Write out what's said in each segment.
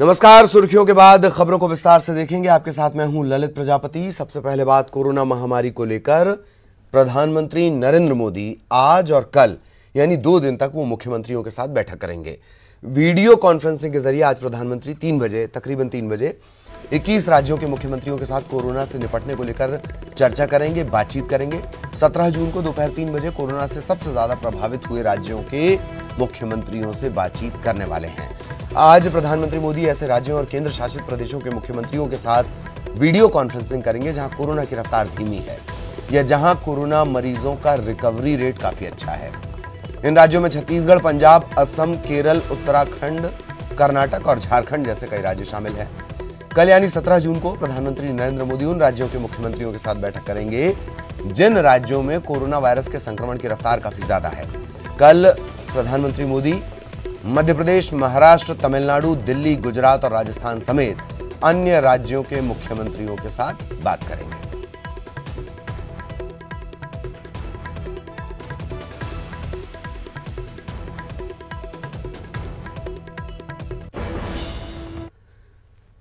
नमस्कार। सुर्खियों के बाद खबरों को विस्तार से देखेंगे। आपके साथ मैं हूं ललित प्रजापति। सबसे पहले बात कोरोना महामारी को लेकर। प्रधानमंत्री नरेंद्र मोदी आज और कल यानी 2 दिन तक वो मुख्यमंत्रियों के साथ बैठक करेंगे। वीडियो कॉन्फ्रेंसिंग के जरिए आज प्रधानमंत्री 3 बजे, तकरीबन 3 बजे 21 राज्यों के मुख्यमंत्रियों के साथ कोरोना से निपटने को लेकर चर्चा करेंगे, बातचीत करेंगे। 17 जून को दोपहर 3 बजे कोरोना से सबसे ज्यादा प्रभावित हुए राज्यों के मुख्यमंत्रियों से बातचीत करने वाले हैं। आज प्रधानमंत्री मोदी ऐसे राज्यों और केंद्र शासित प्रदेशों के मुख्यमंत्रियों के साथ वीडियो कॉन्फ्रेंसिंग करेंगे जहां कोरोना की रफ्तार धीमी है या जहां कोरोना मरीजों का रिकवरी रेट काफी अच्छा है। इन राज्यों में छत्तीसगढ़, पंजाब, असम, केरल, उत्तराखंड, कर्नाटक और झारखंड जैसे कई राज्य शामिल हैं। कल यानी 17 जून को प्रधानमंत्री नरेंद्र मोदी उन राज्यों के मुख्यमंत्रियों के साथ बैठक करेंगे जिन राज्यों में कोरोना वायरस के संक्रमण की रफ्तार काफी ज्यादा है। कल प्रधानमंत्री मोदी मध्य प्रदेश, महाराष्ट्र, तमिलनाडु, दिल्ली, गुजरात और राजस्थान समेत अन्य राज्यों के मुख्यमंत्रियों के साथ बात करेंगे।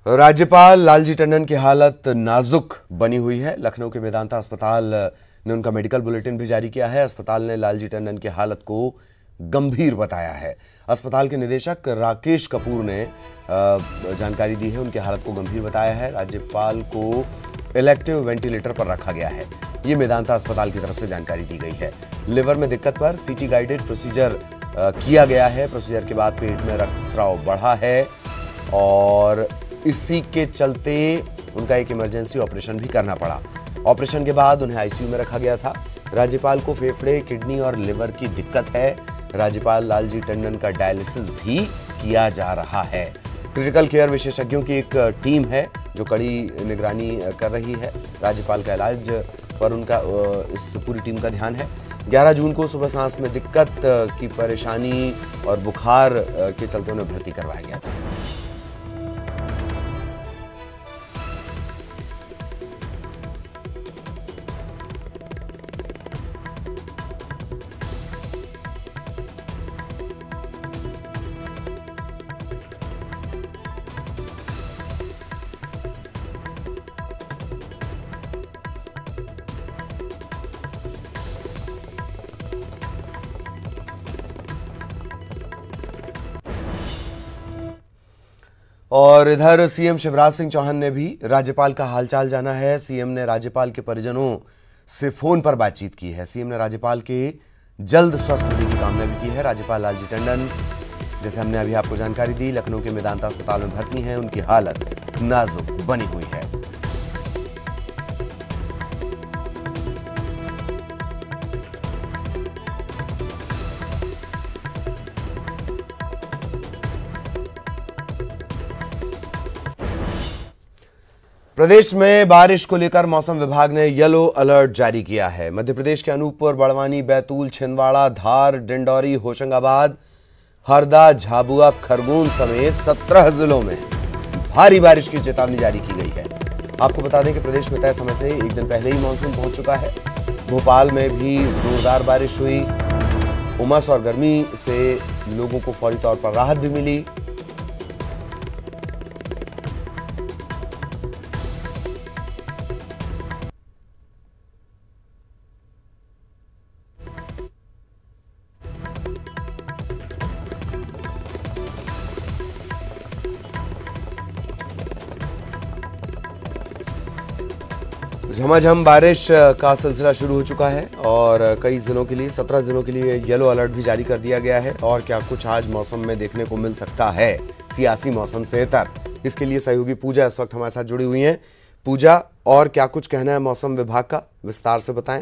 राज्यपाल लालजी टंडन की हालत नाजुक बनी हुई है। लखनऊ के मेदांता अस्पताल ने उनका मेडिकल बुलेटिन भी जारी किया है। अस्पताल ने लालजी टंडन की हालत को गंभीर बताया है। अस्पताल के निदेशक राकेश कपूर ने जानकारी दी है, उनकी हालत को गंभीर बताया है। राज्यपाल को इलेक्टिव वेंटिलेटर पर रखा गया है, ये मेदांता अस्पताल की तरफ से जानकारी दी गई है। लिवर में दिक्कत पर सीटी गाइडेड प्रोसीजर किया गया है। प्रोसीजर के बाद पेट में रक्तस्राव बढ़ा है और इसी के चलते उनका एक इमरजेंसी ऑपरेशन भी करना पड़ा। ऑपरेशन के बाद उन्हें आईसीयू में रखा गया था। राज्यपाल को फेफड़े, किडनी और लिवर की दिक्कत है। राज्यपाल लालजी टंडन का डायलिसिस भी किया जा रहा है। क्रिटिकल केयर विशेषज्ञों की एक टीम है जो कड़ी निगरानी कर रही है। राज्यपाल का इलाज पर उनका इस पूरी टीम का ध्यान है। 11 जून को सुबह सांस में दिक्कत की परेशानी और बुखार के चलते उन्हें भर्ती करवाया गया था। और इधर सीएम शिवराज सिंह चौहान ने भी राज्यपाल का हालचाल जाना है। सीएम ने राज्यपाल के परिजनों से फोन पर बातचीत की है। सीएम ने राज्यपाल के जल्द स्वस्थ होने की कामना भी की है। राज्यपाल लालजी टंडन, जैसे हमने अभी आपको जानकारी दी, लखनऊ के मेदांता अस्पताल में भर्ती हैं। उनकी हालत नाजुक बनी हुई है। प्रदेश में बारिश को लेकर मौसम विभाग ने येलो अलर्ट जारी किया है। मध्य प्रदेश के अनूपपुर, बड़वानी, बैतूल, छिंदवाड़ा, धार, डिंडौरी, होशंगाबाद, हरदा, झाबुआ, खरगोन समेत 17 जिलों में भारी बारिश की चेतावनी जारी की गई है। आपको बता दें कि प्रदेश में तय समय से एक दिन पहले ही मानसून पहुंच चुका है। भोपाल में भी जोरदार बारिश हुई। उमस और गर्मी से लोगों को फौरी तौर पर राहत भी मिली। झमाझम बारिश का सिलसिला शुरू हो चुका है और कई जिलों के लिए, 17 जिलों के लिए येलो अलर्ट भी जारी कर दिया गया है। और क्या कुछ आज मौसम में देखने को मिल सकता है सियासी मौसम से इतर, इसके लिए सहयोगी पूजा इस वक्त हमारे साथ जुड़ी हुई हैं। पूजा, और क्या कुछ कहना है मौसम विभाग का, विस्तार से बताएं।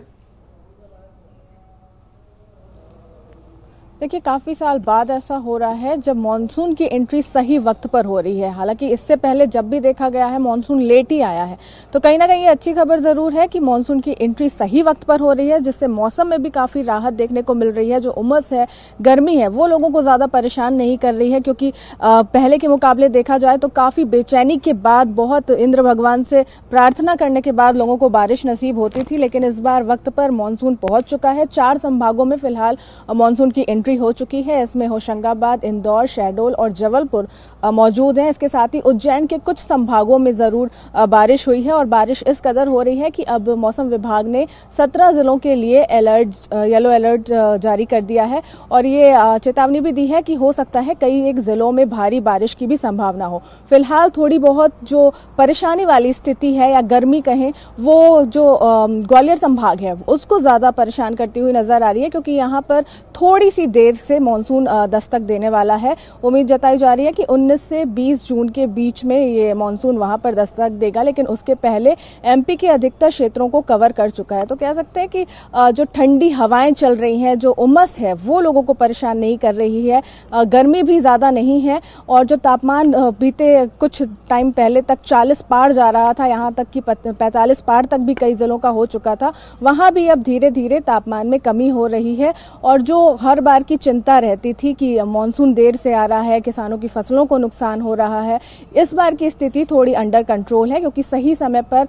देखिए, काफ़ी साल बाद ऐसा हो रहा है जब मॉनसून की एंट्री सही वक्त पर हो रही है। हालांकि इससे पहले जब भी देखा गया है मॉनसून लेट ही आया है, तो कहीं ना कहीं ये अच्छी खबर जरूर है कि मॉनसून की एंट्री सही वक्त पर हो रही है, जिससे मौसम में भी काफ़ी राहत देखने को मिल रही है। जो उमस है, गर्मी है, वो लोगों को ज़्यादा परेशान नहीं कर रही है, क्योंकि पहले के मुकाबले देखा जाए तो काफ़ी बेचैनी के बाद, बहुत इंद्र भगवान से प्रार्थना करने के बाद लोगों को बारिश नसीब होती थी। लेकिन इस बार वक्त पर मॉनसून पहुंच चुका है। 4 संभागों में फिलहाल मॉनसून की एंट्री एंट्री हो चुकी है। इसमें होशंगाबाद, इंदौर, शहडोल और जबलपुर मौजूद हैं। इसके साथ ही उज्जैन के कुछ संभागों में जरूर बारिश हुई है और बारिश इस कदर हो रही है कि अब मौसम विभाग ने 17 जिलों के लिए येलो अलर्ट जारी कर दिया है और ये चेतावनी भी दी है कि हो सकता है कई एक जिलों में भारी बारिश की भी संभावना हो। फिलहाल थोड़ी बहुत जो परेशानी वाली स्थिति है या गर्मी कहें, वो जो ग्वालियर संभाग है उसको ज्यादा परेशान करती हुई नजर आ रही है, क्योंकि यहाँ पर थोड़ी सी देर से मानसून दस्तक देने वाला है। उम्मीद जताई जा रही है कि 19 से 20 जून के बीच में ये मानसून वहां पर दस्तक देगा, लेकिन उसके पहले एमपी के अधिकतर क्षेत्रों को कवर कर चुका है। तो कह सकते हैं कि जो ठंडी हवाएं चल रही हैं, जो उमस है, वो लोगों को परेशान नहीं कर रही है। गर्मी भी ज्यादा नहीं है और जो तापमान बीते कुछ टाइम पहले तक 40 पार जा रहा था, यहाँ तक कि 45 पार तक भी कई जिलों का हो चुका था, वहां भी अब धीरे धीरे तापमान में कमी हो रही है। और जो हर बार की चिंता रहती थी कि मानसून देर से आ रहा है, किसानों की फसलों को नुकसान हो रहा है, इस बार की स्थिति थोड़ी अंडर कंट्रोल है, क्योंकि सही समय पर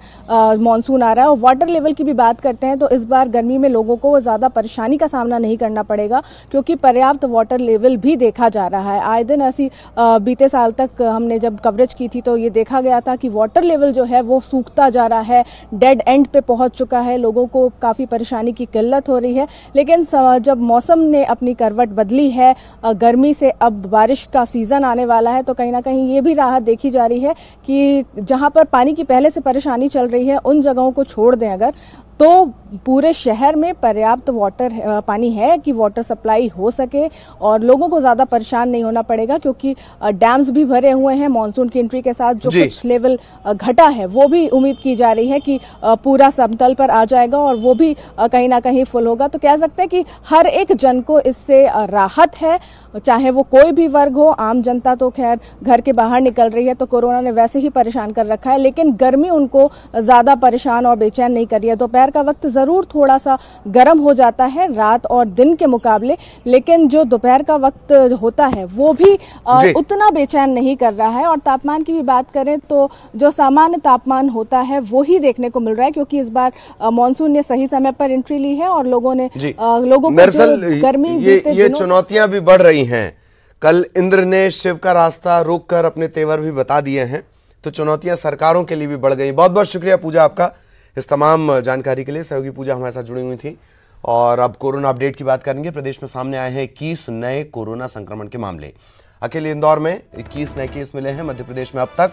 मानसून आ रहा है। और वाटर लेवल की भी बात करते हैं तो इस बार गर्मी में लोगों को ज्यादा परेशानी का सामना नहीं करना पड़ेगा, क्योंकि पर्याप्त वाटर लेवल भी देखा जा रहा है। आए दिन ऐसी बीते साल तक हमने जब कवरेज की थी तो ये देखा गया था कि वाटर लेवल जो है वो सूखता जा रहा है, डेड एंड पे पहुंच चुका है, लोगों को काफी परेशानी की किल्लत हो रही है। लेकिन जब मौसम ने अपनी करवट बदली है, गर्मी से अब बारिश का सीजन आने वाला है, तो कहीं ना कहीं ये भी राहत देखी जा रही है कि जहां पर पानी की पहले से परेशानी चल रही है, उन जगहों को छोड़ दें अगर, तो पूरे शहर में पर्याप्त पानी है कि वाटर सप्लाई हो सके और लोगों को ज्यादा परेशान नहीं होना पड़ेगा, क्योंकि डैम्स भी भरे हुए हैं। मानसून की एंट्री के साथ जो कुछ लेवल घटा है वो भी उम्मीद की जा रही है कि पूरा समतल पर आ जाएगा और वो भी कहीं ना कहीं फुल होगा। तो कह सकते हैं कि हर एक जन को इससे राहत है, चाहे वो कोई भी वर्ग हो। आम जनता तो खैर घर के बाहर निकल रही है, तो कोरोना ने वैसे ही परेशान कर रखा है, लेकिन गर्मी उनको ज्यादा परेशान और बेचैन नहीं कर रही है। दोपहर का वक्त जरूर थोड़ा सा गर्म हो जाता है रात और दिन के मुकाबले, लेकिन जो दोपहर का वक्त होता है वो भी उतना बेचैन नहीं कर रहा है। और तापमान की भी बात करें तो जो सामान्य तापमान होता है वो ही देखने को मिल रहा है, क्योंकि इस बार मानसून ने सही समय पर एंट्री ली है और लोगों को गर्मी ये चुनौतियां भी बढ़ रही हैं। कल इंद्र ने शिव का रास्ता रोककर अपने तेवर भी बता दिए हैं, तो चुनौतियां सरकारों के लिए भी बढ़ गई। बहुत बहुत शुक्रिया पूजा आपका इस तमाम जानकारी के लिए। सहयोगी पूजा हमारे साथ जुड़ी हुई थी। और अब कोरोना अपडेट की बात करेंगे। प्रदेश में सामने आए हैं 21 नए कोरोना संक्रमण के मामले। अकेले इंदौर में 21 नए केस मिले हैं। मध्य प्रदेश में अब तक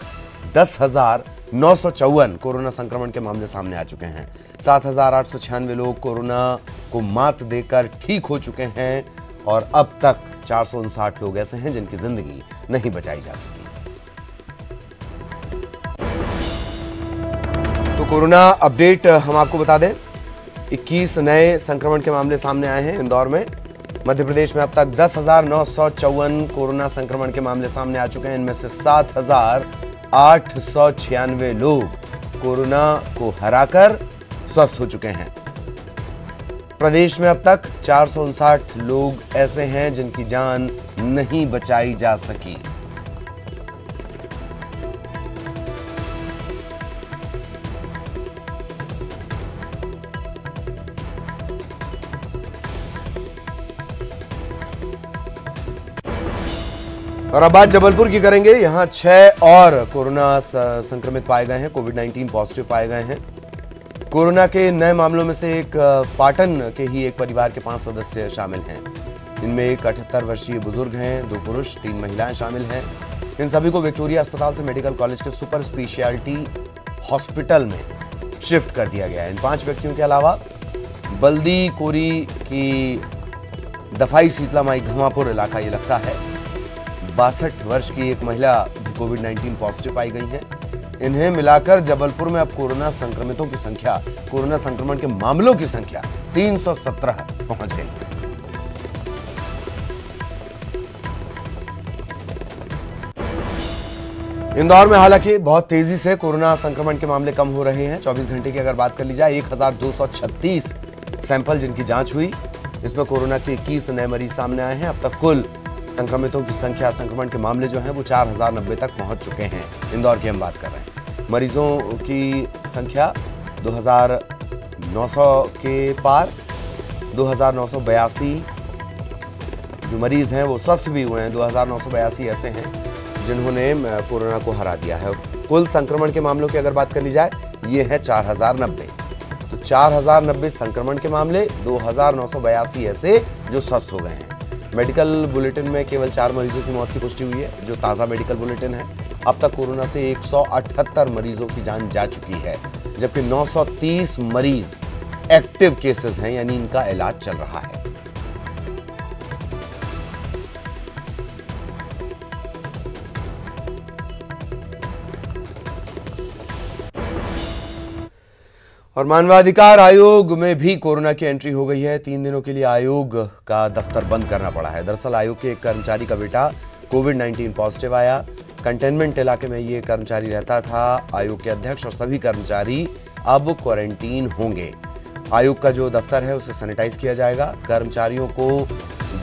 10,954 कोरोना संक्रमण के मामले सामने आ चुके हैं। 7,896 लोग कोरोना को मात देकर ठीक हो चुके हैं और अब तक 459 लोग ऐसे हैं जिनकी जिंदगी नहीं बचाई जा सकी। तो कोरोना अपडेट हम आपको बता दें, 21 नए संक्रमण के मामले सामने आए हैं इंदौर में। मध्य प्रदेश में अब तक 10,954 कोरोना संक्रमण के मामले सामने आ चुके हैं। इनमें से 7,896 लोग कोरोना को हराकर स्वस्थ हो चुके हैं। प्रदेश में अब तक 459 लोग ऐसे हैं जिनकी जान नहीं बचाई जा सकी। और अब बात जबलपुर की करेंगे। यहां 6 और कोरोना संक्रमित पाए गए हैं, कोविड-19 पॉजिटिव पाए गए हैं। कोरोना के नए मामलों में से एक पाटन के ही एक परिवार के 5 सदस्य शामिल हैं। इनमें एक 78 वर्षीय बुजुर्ग हैं, 2 पुरुष 3 महिलाएं शामिल हैं। इन सभी को विक्टोरिया अस्पताल से मेडिकल कॉलेज के सुपर स्पेशलिटी हॉस्पिटल में शिफ्ट कर दिया गया है। इन 5 व्यक्तियों के अलावा बल्दी कोरी की दफाई शीतलामाई घमापुर इलाका ये लगता है, 62 वर्ष की एक महिला भी कोविड-19 पॉजिटिव पाई गई है। इन्हें मिलाकर जबलपुर में अब कोरोना संक्रमितों की संख्या, कोरोना संक्रमण के मामलों की संख्या 317 पहुंच गई। इंदौर में हालांकि बहुत तेजी से कोरोना संक्रमण के मामले कम हो रहे हैं। 24 घंटे की अगर बात कर ली जाए, 1236 सैंपल जिनकी जांच हुई, इसमें कोरोना के 21 नए मरीज सामने आए हैं। अब तक कुल संक्रमितों की संख्या, संक्रमण के मामले जो हैं वो 4090 तक पहुंच चुके हैं। इंदौर की हम बात कर रहे हैं। मरीजों की संख्या 2900 के पार, 2982 जो मरीज हैं वो स्वस्थ भी हुए हैं। 2982 ऐसे हैं जिन्होंने कोरोना को हरा दिया है। कुल संक्रमण के मामलों की अगर बात कर ली जाए, ये है 4090। तो 4090 संक्रमण के मामले, 2982 ऐसे जो स्वस्थ हो गए हैं। मेडिकल बुलेटिन में केवल 4 मरीजों की मौत की पुष्टि हुई है, जो ताज़ा मेडिकल बुलेटिन है। अब तक कोरोना से 178 मरीजों की जान जा चुकी है, जबकि 930 मरीज एक्टिव केसेस हैं, यानी इनका इलाज चल रहा है। और मानवाधिकार आयोग में भी कोरोना की एंट्री हो गई है। 3 दिनों के लिए आयोग का दफ्तर बंद करना पड़ा है। दरअसल आयोग के एक कर्मचारी का बेटा कोविड-19 पॉजिटिव आया। कंटेनमेंट इलाके में ये कर्मचारी रहता था। आयोग के अध्यक्ष और सभी कर्मचारी अब क्वारंटीन होंगे। आयोग का जो दफ्तर है उसे सैनिटाइज किया जाएगा। कर्मचारियों को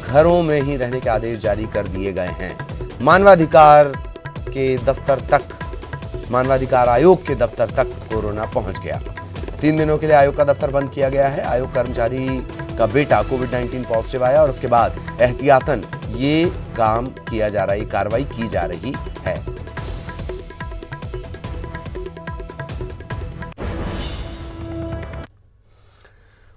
घरों में ही रहने के आदेश जारी कर दिए गए हैं। मानवाधिकार आयोग के दफ्तर तक कोरोना पहुंच गया। 3 दिनों के लिए आयोग का दफ्तर बंद किया गया है। आयोग कर्मचारी का बेटा कोविड-19 पॉजिटिव आया और उसके बाद एहतियातन ये काम किया जा रहा है, ये कार्रवाई की जा रही है।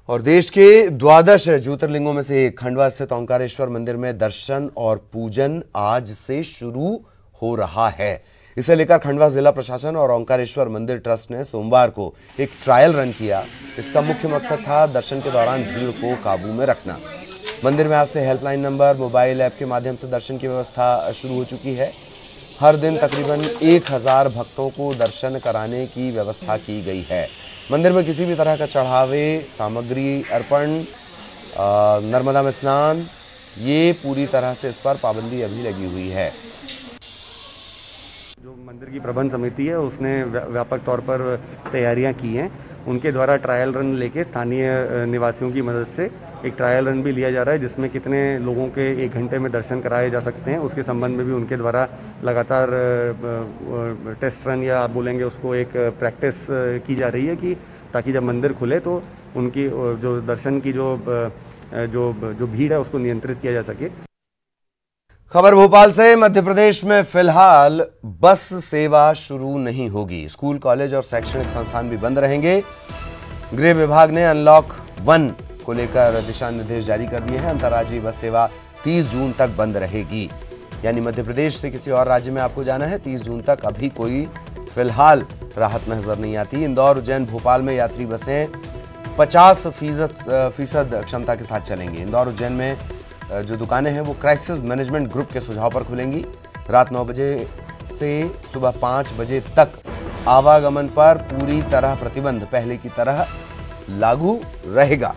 और देश के 12 ज्योतिर्लिंगों में से एक खंडवा स्थित ओंकारेश्वर मंदिर में दर्शन और पूजन आज से शुरू हो रहा है। इसे लेकर खंडवा जिला प्रशासन और ओंकारेश्वर मंदिर ट्रस्ट ने सोमवार को एक ट्रायल रन किया। इसका मुख्य मकसद था दर्शन के दौरान भीड़ को काबू में रखना। मंदिर में आज से हेल्पलाइन नंबर, मोबाइल ऐप के माध्यम से दर्शन की व्यवस्था शुरू हो चुकी है। हर दिन तकरीबन 1000 भक्तों को दर्शन कराने की व्यवस्था की गई है। मंदिर में किसी भी तरह का चढ़ावे, सामग्री अर्पण, नर्मदा में स्नान, ये पूरी तरह से इस पर पाबंदी अभी लगी हुई है। जो मंदिर की प्रबंध समिति है उसने व्यापक तौर पर तैयारियां की हैं। उनके द्वारा ट्रायल रन लेके स्थानीय निवासियों की मदद से एक ट्रायल रन भी लिया जा रहा है, जिसमें कितने लोगों के 1 घंटे में दर्शन कराए जा सकते हैं उसके संबंध में भी उनके द्वारा लगातार टेस्ट रन या आप बोलेंगे उसको एक प्रैक्टिस की जा रही है, कि ताकि जब मंदिर खुले तो उनकी जो दर्शन की जो भीड़ है उसको नियंत्रित किया जा सके। खबर भोपाल से। मध्य प्रदेश में फिलहाल बस सेवा शुरू नहीं होगी। स्कूल, कॉलेज और शैक्षणिक संस्थान भी बंद रहेंगे। गृह विभाग ने अनलॉक 1 को लेकर दिशा निर्देश जारी कर दिए हैं। अंतर्राज्यीय बस सेवा 30 जून तक बंद रहेगी। यानी मध्य प्रदेश से किसी और राज्य में आपको जाना है, 30 जून तक अभी कोई फिलहाल राहत नजर नहीं आती। इंदौर, उज्जैन, भोपाल में यात्री बसें 50% क्षमता के साथ चलेंगी। इंदौर, उज्जैन में जो दुकानें हैं वो क्राइसिस मैनेजमेंट ग्रुप के सुझाव पर खुलेंगी। रात 9 बजे से सुबह 5 बजे तक आवागमन पर पूरी तरह प्रतिबंध पहले की तरह लागू रहेगा।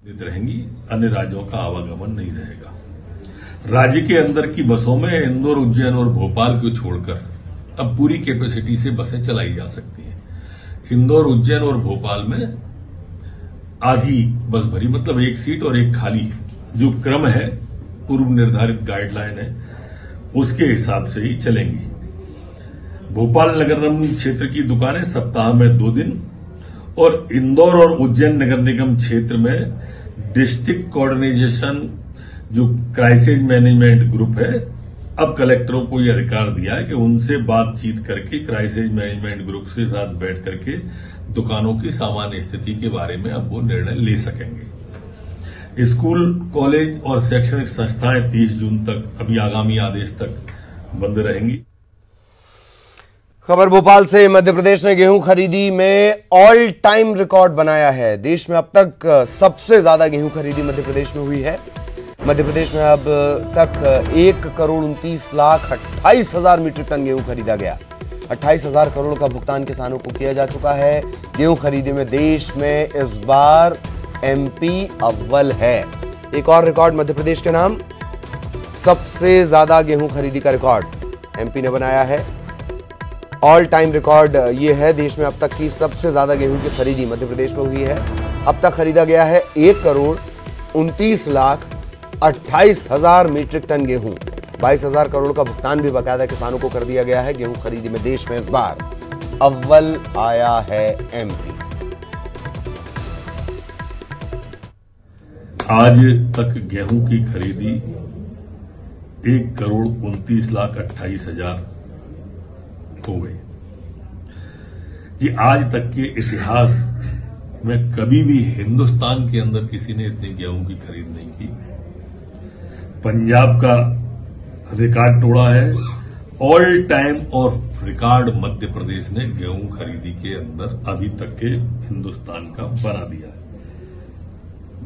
रहेंगी, अन्य राज्यों का आवागमन नहीं रहेगा। राज्य के अंदर की बसों में इंदौर, उज्जैन और भोपाल को छोड़कर अब पूरी कैपेसिटी से बसें चलाई जा सकती हैं। इंदौर, उज्जैन और भोपाल में आधी बस भरी, मतलब 1 सीट और 1 खाली, जो क्रम है पूर्व निर्धारित गाइडलाइन है उसके हिसाब से ही चलेंगी। भोपाल नगर निगम क्षेत्र की दुकानें सप्ताह में 2 दिन और इंदौर और उज्जैन नगर निगम क्षेत्र में डिस्ट्रिक्ट कोऑर्डिनेशन जो क्राइसिस मैनेजमेंट ग्रुप है, अब कलेक्टरों को यह अधिकार दिया है कि उनसे बातचीत करके क्राइसिस मैनेजमेंट ग्रुप के साथ बैठ करके दुकानों की सामान्य स्थिति के बारे में अब वो निर्णय ले सकेंगे। स्कूल, कॉलेज और शैक्षणिक संस्थाएं 30 जून तक, अभी आगामी आदेश तक बंद रहेंगी। खबर भोपाल से। मध्य प्रदेश ने गेहूं खरीदी में ऑल टाइम रिकॉर्ड बनाया है। देश में अब तक सबसे ज्यादा गेहूं खरीदी मध्य प्रदेश में हुई है। मध्य प्रदेश में अब तक 1,29,28,000 मीट्रिक टन गेहूं खरीदा गया। 28,000 करोड़ का भुगतान किसानों को किया जा चुका है। गेहूं खरीदी में देश में इस बार एमपी अव्वल है। एक और रिकॉर्ड मध्य प्रदेश के नाम, सबसे ज्यादा गेहूं खरीदी का रिकॉर्ड एमपी ने बनाया है। ऑल टाइम रिकॉर्ड ये है, देश में अब तक की सबसे ज्यादा गेहूं की खरीदी मध्य प्रदेश में हुई है। अब तक खरीदा गया है 1,29,28,000 मीट्रिक टन गेहूं। 22,000 करोड़ का भुगतान भी बाकायदा किसानों को कर दिया गया है। गेहूं खरीदी में देश में इस बार अव्वल आया है एमपी। आज तक गेहूं की खरीदी 1,29,28,000 हो गई जी। आज तक के इतिहास में कभी भी हिंदुस्तान के अंदर किसी ने इतनी गेहूं की खरीद नहीं की। पंजाब का रिकॉर्ड तोड़ा है ऑल टाइम, और रिकॉर्ड मध्य प्रदेश ने गेहूं खरीदी के अंदर अभी तक के हिंदुस्तान का बना दिया है।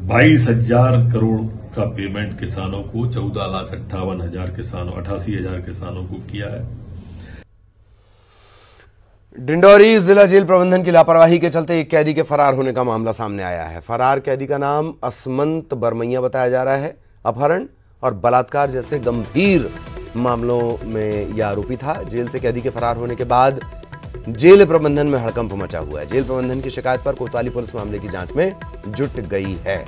22,000 करोड़ का पेमेंट किसानों को, 14,58,000 किसानों, 88,000 किसानों को किया है। डिंडौरी जिला जेल प्रबंधन की लापरवाही के चलते एक कैदी के फरार होने का मामला सामने आया है। फरार कैदी का नाम असमंत बरमैया बताया जा रहा है। अपहरण और बलात्कार जैसे गंभीर मामलों में यह आरोपी था। जेल से कैदी के फरार होने के बाद जेल प्रबंधन में हड़कंप मचा हुआ है। जेल प्रबंधन की शिकायत पर कोतवाली पुलिस मामले की जांच में जुट गई है।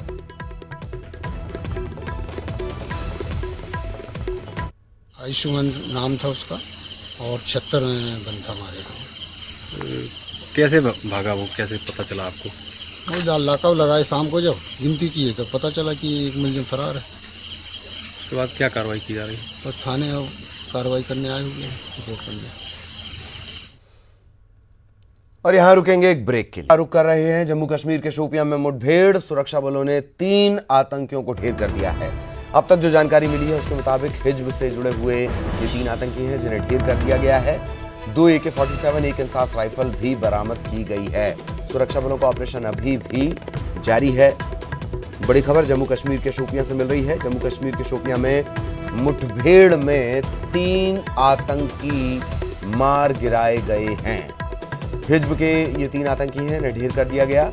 आयुष्मान नाम था उसका और 76 बन था हमारे को। कैसे भागा वो, कैसे पता चला आपको? वो लाकअप लगाए शाम को, जब गिनती की है तो पता चला कि एक मुलजिम फरार है। उसके बाद क्या कार्रवाई की जा रही है? बस थाने अब कार्रवाई करने आए हुए हैं, रिपोर्ट करने। और यहां रुकेंगे एक ब्रेक के लिए। रुक कर रहे हैं जम्मू कश्मीर के शोपियां में मुठभेड़। सुरक्षा बलों ने 3 आतंकियों को ढेर कर दिया है। अब तक जो जानकारी मिली है उसके मुताबिक हिज्ब से जुड़े हुए ये 3 आतंकी हैं जिन्हें ढेर कर दिया गया है। 2 AK-47, 1 इंसास राइफल भी बरामद की गई है। सुरक्षा बलों का ऑपरेशन अभी भी जारी है। बड़ी खबर जम्मू कश्मीर के शोपियां से मिल रही है। जम्मू कश्मीर के शोपियां में मुठभेड़ में 3 आतंकी मार गिराए गए हैं। हिज्ब के ये 3 आतंकी हैं, इन्हें ढेर कर दिया गया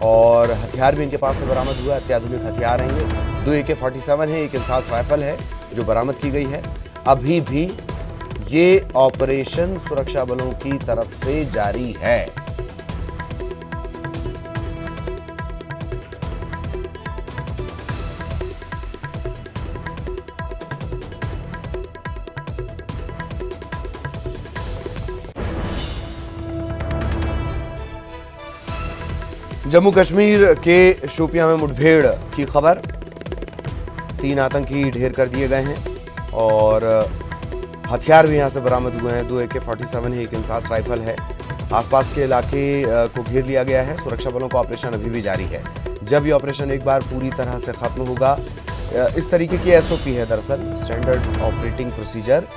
और हथियार भी इनके पास से बरामद हुआ। अत्याधुनिक हथियार हैं ये। 2 AK-47 है, 1 इंसास राइफल है जो बरामद की गई है। अभी भी ये ऑपरेशन सुरक्षा बलों की तरफ से जारी है। जम्मू कश्मीर के शोपियां में मुठभेड़ की खबर। 3 आतंकी ढेर कर दिए गए हैं और हथियार भी यहां से बरामद हुए हैं। 2 AK-47 है, 1 इंसास राइफल है। आसपास के इलाके को घेर लिया गया है। सुरक्षा बलों का ऑपरेशन अभी भी जारी है। जब ये ऑपरेशन एक बार पूरी तरह से खत्म होगा, इस तरीके की SOP है दरअसल, स्टैंडर्ड ऑपरेटिंग प्रोसीजर।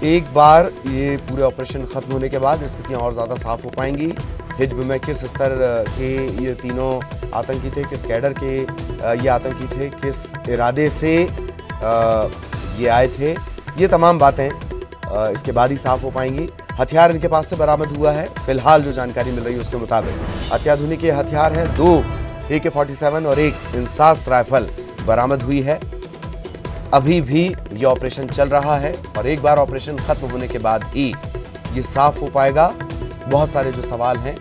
एक बार ये पूरे ऑपरेशन खत्म होने के बाद स्थितियां और ज्यादा साफ हो पाएंगी। हिज्ब में किस स्तर के ये तीनों आतंकी थे, किस कैडर के ये आतंकी थे, किस इरादे से ये आए थे, ये तमाम बातें इसके बाद ही साफ हो पाएंगी। हथियार इनके पास से बरामद हुआ है। फिलहाल जो जानकारी मिल रही है उसके मुताबिक अत्याधुनिक ये हथियार हैं। 2 AK-47 और 1 इंसास राइफल बरामद हुई है। अभी भी ये ऑपरेशन चल रहा है और एक बार ऑपरेशन खत्म होने के बाद ही ये साफ हो पाएगा। बहुत सारे जो सवाल हैं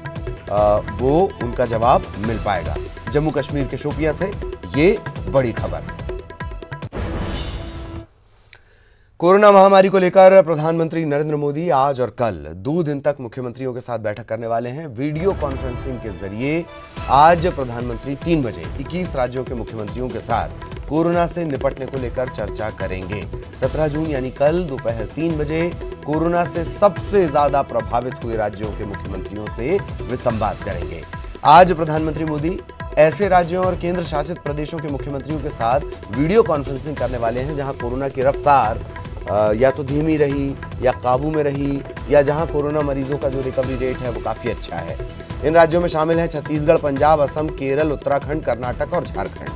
वो उनका जवाब मिल पाएगा। जम्मू कश्मीर के शोपियां से ये बड़ी खबर। कोरोना महामारी को लेकर प्रधानमंत्री नरेंद्र मोदी आज और कल 2 दिन तक मुख्यमंत्रियों के साथ बैठक करने वाले हैं। वीडियो कॉन्फ्रेंसिंग के जरिए आज प्रधानमंत्री 3 बजे 21 राज्यों के मुख्यमंत्रियों के साथ कोरोना से निपटने को लेकर चर्चा करेंगे। 17 जून यानी कल दोपहर 3 बजे कोरोना से सबसे ज्यादा प्रभावित हुए राज्यों के मुख्यमंत्रियों से वे संवाद करेंगे। आज प्रधानमंत्री मोदी ऐसे राज्यों और केंद्र शासित प्रदेशों के मुख्यमंत्रियों के साथ वीडियो कॉन्फ्रेंसिंग करने वाले हैं जहां कोरोना की रफ्तार या तो धीमी रही या काबू में रही, या जहां कोरोना मरीजों का जो रिकवरी रेट है वो काफी अच्छा है। इन राज्यों में शामिल हैं छत्तीसगढ़, पंजाब, असम, केरल, उत्तराखंड, कर्नाटक और झारखंड।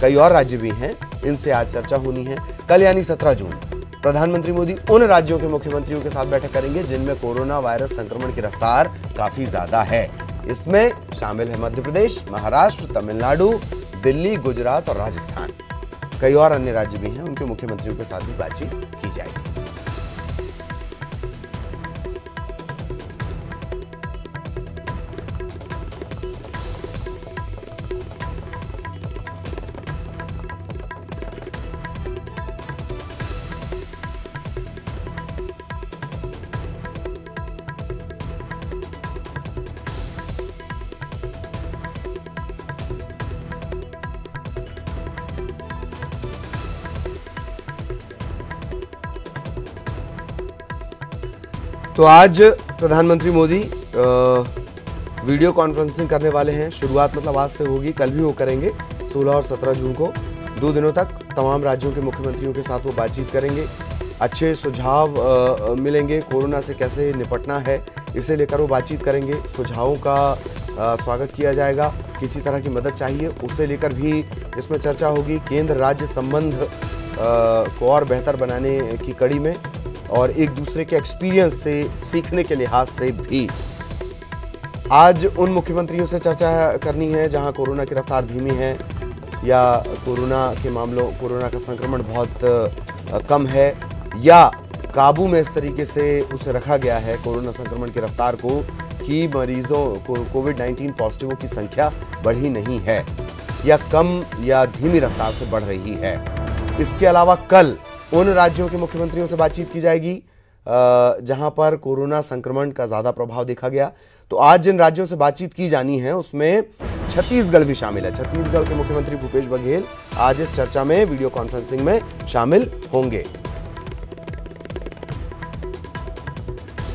कई और राज्य भी हैं, इनसे आज चर्चा होनी है। कल यानी 17 जून प्रधानमंत्री मोदी उन राज्यों के मुख्यमंत्रियों के साथ बैठक करेंगे जिनमें कोरोना वायरस संक्रमण की रफ्तार काफी ज्यादा है। इसमें शामिल है मध्य प्रदेश, महाराष्ट्र, तमिलनाडु, दिल्ली, गुजरात और राजस्थान। कई और अन्य राज्य भी हैं, उनके मुख्यमंत्रियों के साथ भी बातचीत की जाएगी। तो आज प्रधानमंत्री मोदी वीडियो कॉन्फ्रेंसिंग करने वाले हैं। शुरुआत मतलब आज से होगी, कल भी वो करेंगे 16 और 17 जून को। 2 दिनों तक तमाम राज्यों के मुख्यमंत्रियों के साथ वो बातचीत करेंगे। अच्छे सुझाव मिलेंगे, कोरोना से कैसे निपटना है इसे लेकर वो बातचीत करेंगे। सुझावों का स्वागत किया जाएगा। किसी तरह की मदद चाहिए उसे लेकर भी इसमें चर्चा होगी। केंद्र राज्य संबंध को और बेहतर बनाने की कड़ी में और एक दूसरे के एक्सपीरियंस से सीखने के लिहाज से भी आज उन मुख्यमंत्रियों से चर्चा करनी है जहां कोरोना की रफ्तार धीमी है या कोरोना का संक्रमण बहुत कम है या काबू में इस तरीके से उसे रखा गया है कोरोना संक्रमण की रफ्तार को कि मरीजों को कोविड-19 पॉजिटिवों की संख्या बढ़ी नहीं है या कम या धीमी रफ्तार से बढ़ रही है। इसके अलावा कल उन राज्यों के मुख्यमंत्रियों से बातचीत की जाएगी जहां पर कोरोना संक्रमण का ज्यादा प्रभाव देखा गया। तो आज जिन राज्यों से बातचीत की जानी है उसमें छत्तीसगढ़ भी शामिल है। छत्तीसगढ़ के मुख्यमंत्री भूपेश बघेल आज इस चर्चा में वीडियो कॉन्फ्रेंसिंग में शामिल होंगे।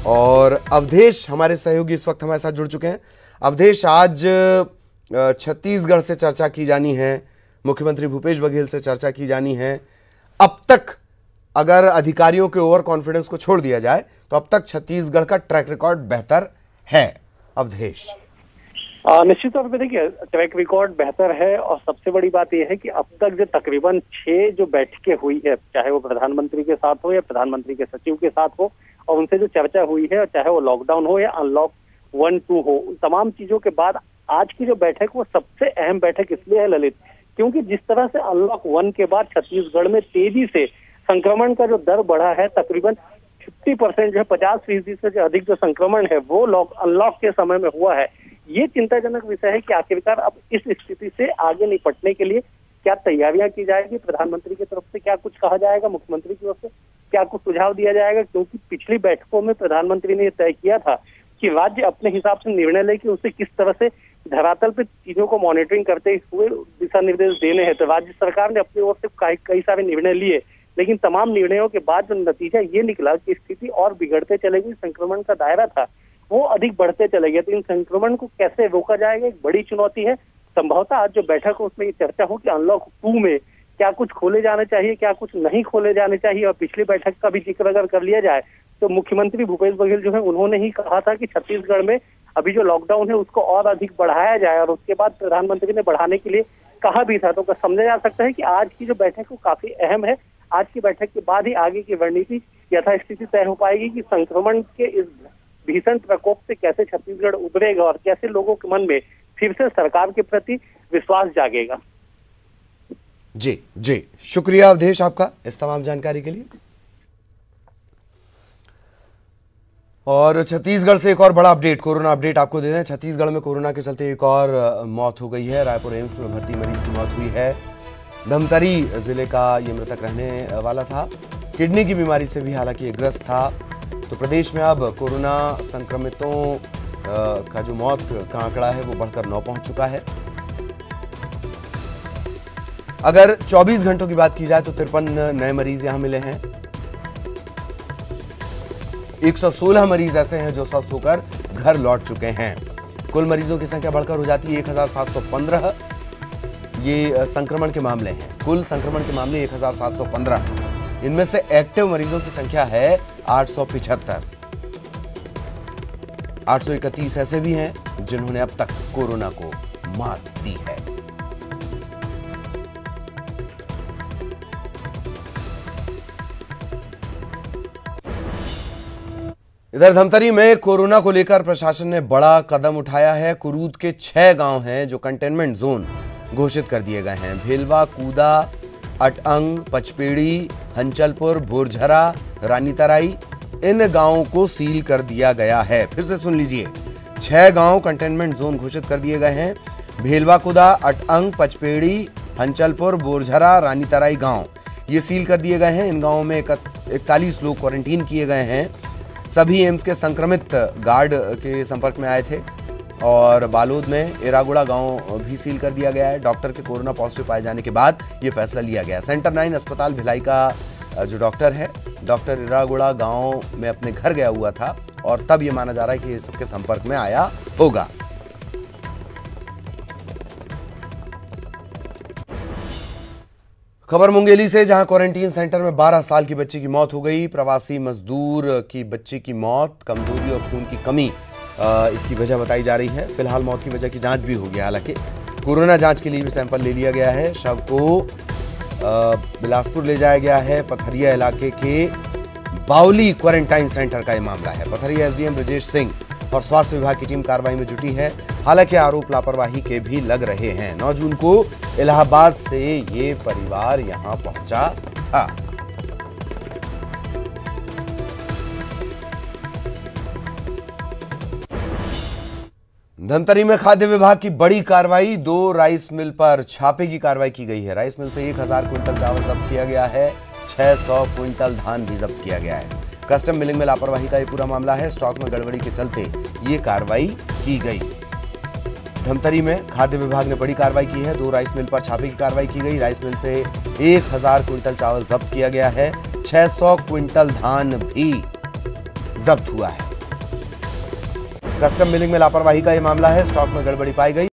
और अवधेश हमारे सहयोगी इस वक्त हमारे साथ जुड़ चुके हैं। अवधेश, आज छत्तीसगढ़ से चर्चा की जानी है, मुख्यमंत्री भूपेश बघेल से चर्चा की जानी है। अब तक अगर अधिकारियों के ओवर कॉन्फिडेंस को छोड़ दिया जाए तो अब तक छत्तीसगढ़ का ट्रैक रिकॉर्ड बेहतर है। अवधेश, निश्चित तौर पे देखिए ट्रैक रिकॉर्ड बेहतर है और सबसे बड़ी बात यह है कि अब तक जो तकरीबन 6 जो बैठकें हुई है, चाहे वो प्रधानमंत्री के साथ हो या प्रधानमंत्री के सचिव के साथ हो, और उनसे जो चर्चा हुई है, चाहे वो लॉकडाउन हो या अनलॉक 1-2 हो, उन तमाम चीजों के बाद आज की जो बैठक वो सबसे अहम बैठक इसलिए है ललित, क्योंकि जिस तरह से अनलॉक 1 के बाद छत्तीसगढ़ में तेजी से संक्रमण का जो दर बढ़ा है, तकरीबन 50% जो है 50% से जो अधिक जो संक्रमण है वो अनलॉक के समय में हुआ है। ये चिंताजनक विषय है कि आखिरकार अब इस स्थिति से आगे निपटने के लिए क्या तैयारियां की जाएगी, प्रधानमंत्री की तरफ से क्या कुछ कहा जाएगा, मुख्यमंत्री की तरफ से क्या कुछ सुझाव दिया जाएगा, क्योंकि पिछली बैठकों में प्रधानमंत्री ने तय किया था कि राज्य अपने हिसाब से निर्णय लेके उसे किस तरह से धरातल पे चीजों को मॉनिटरिंग करते हुए दिशा निर्देश देने हैं। तो राज्य सरकार ने अपनी ओर से कई सारे निर्णय लिए, लेकिन तमाम निर्णयों के बाद जो नतीजा ये निकला कि स्थिति और बिगड़ते चलेगी, संक्रमण का दायरा था वो अधिक बढ़ते चले गए। तो इन संक्रमण को कैसे रोका जाएगा एक बड़ी चुनौती है। संभवतः आज जो बैठक हो उसमें ये चर्चा हो कि अनलॉक 2 में क्या कुछ खोले जाने चाहिए, क्या कुछ नहीं खोले जाने चाहिए। और पिछली बैठक का भी जिक्र अगर कर लिया जाए तो मुख्यमंत्री भूपेश बघेल जो है उन्होंने ही कहा था कि छत्तीसगढ़ में अभी जो लॉकडाउन है उसको और अधिक बढ़ाया जाए, और उसके बाद प्रधानमंत्री ने बढ़ाने के लिए कहा भी था। तो समझा जा सकता है कि आज की जो बैठक वो काफी अहम है। आज की बैठक के बाद ही आगे की रणनीति यथास्थिति तय हो पाएगी कि संक्रमण के इस भीषण प्रकोप से कैसे छत्तीसगढ़ उभरेगा और कैसे लोगों के मन में फिर से सरकार के प्रति विश्वास जागेगा। जी शुक्रिया अवधेश आपका इस तमाम जानकारी के लिए। और छत्तीसगढ़ से एक और बड़ा अपडेट, कोरोना अपडेट आपको दे दें। छत्तीसगढ़ में कोरोना के चलते एक और मौत हो गई है। रायपुर एम्स में भर्ती मरीज की मौत हुई है। धमतरी जिले का ये मृतक रहने वाला था। किडनी की बीमारी से भी हालांकि ये ग्रस्त था। तो प्रदेश में अब कोरोना संक्रमितों का जो मौत का आंकड़ा है वो बढ़कर 9 पहुंच चुका है। अगर 24 घंटों की बात की जाए तो 53 नए मरीज यहां मिले हैं। 116 मरीज ऐसे हैं जो स्वस्थ होकर घर लौट चुके हैं। कुल मरीजों की संख्या बढ़कर हो जाती है 1715। ये संक्रमण के मामले हैं, कुल संक्रमण के मामले 1715। इनमें से एक्टिव मरीजों की संख्या है 875। 831 ऐसे भी हैं जिन्होंने अब तक कोरोना को मात दी है। इधर धमतरी में कोरोना को लेकर प्रशासन ने बड़ा कदम उठाया है। कुरूद के 6 गांव हैं जो कंटेनमेंट जोन घोषित कर दिए गए हैं। भेलवा, कूदा, अटअंग, पचपेड़ी, हंचलपुर, बोरझरा, रानीतराई, इन गांवों को सील कर दिया गया है। फिर से सुन लीजिए, 6 गांव कंटेनमेंट जोन घोषित कर दिए गए हैं। भेलवा, कूदा, अटअंग, पचपेड़ी, हंचलपुर, बोरझरा, रानीतराई गांव ये सील कर दिए गए हैं। इन गांवों में 41 लोग क्वारंटीन किए गए हैं। सभी एम्स के संक्रमित गार्ड के संपर्क में आए थे। और बालोद में एरागुड़ा गांव भी सील कर दिया गया है। डॉक्टर के कोरोना पॉजिटिव पाए जाने के बाद ये फैसला लिया गया। सेंटर 9 अस्पताल भिलाई का जो डॉक्टर है, डॉक्टर एरागुड़ा गांव में अपने घर गया हुआ था और तब यह माना जा रहा है कि ये सबके संपर्क में आया होगा। खबर मुंगेली से, जहां क्वारंटीन सेंटर में 12 साल की बच्ची की मौत हो गई। प्रवासी मजदूर की बच्ची की मौत कमजोरी और खून की कमी इसकी वजह बताई जा रही है। फिलहाल मौत की वजह की जांच भी हो गई। हालांकि कोरोना जांच के लिए भी सैंपल ले लिया गया है। शव को बिलासपुर ले जाया गया है। पथरिया इलाके के बाउली क्वारंटाइन सेंटर का यह मामला है। पथरिया एसडीएम ब्रजेश सिंह और स्वास्थ्य विभाग की टीम कार्रवाई में जुटी है। हालांकि आरोप लापरवाही के भी लग रहे हैं। 9 जून को इलाहाबाद से ये परिवार यहां पहुंचा था। धमतरी में खाद्य विभाग की बड़ी कार्रवाई। 2 राइस मिल पर छापे की कार्रवाई की गई है। राइस मिल से 1000 क्विंटल चावल जब्त किया गया है। 600 क्विंटल धान भी जब्त किया गया है। कस्टम मिलिंग में लापरवाही का ये पूरा मामला है। स्टॉक में गड़बड़ी के चलते ये कार्रवाई की गई। धमतरी में खाद्य विभाग ने बड़ी कार्रवाई की है। 2 राइस मिल पर छापे की कार्रवाई की गई। राइस मिल से 1000 क्विंटल चावल जब्त किया गया है। 600 क्विंटल धान भी जब्त हुआ है। कस्टम मिलिंग में लापरवाही का यह मामला है। स्टॉक में गड़बड़ी पाई गई।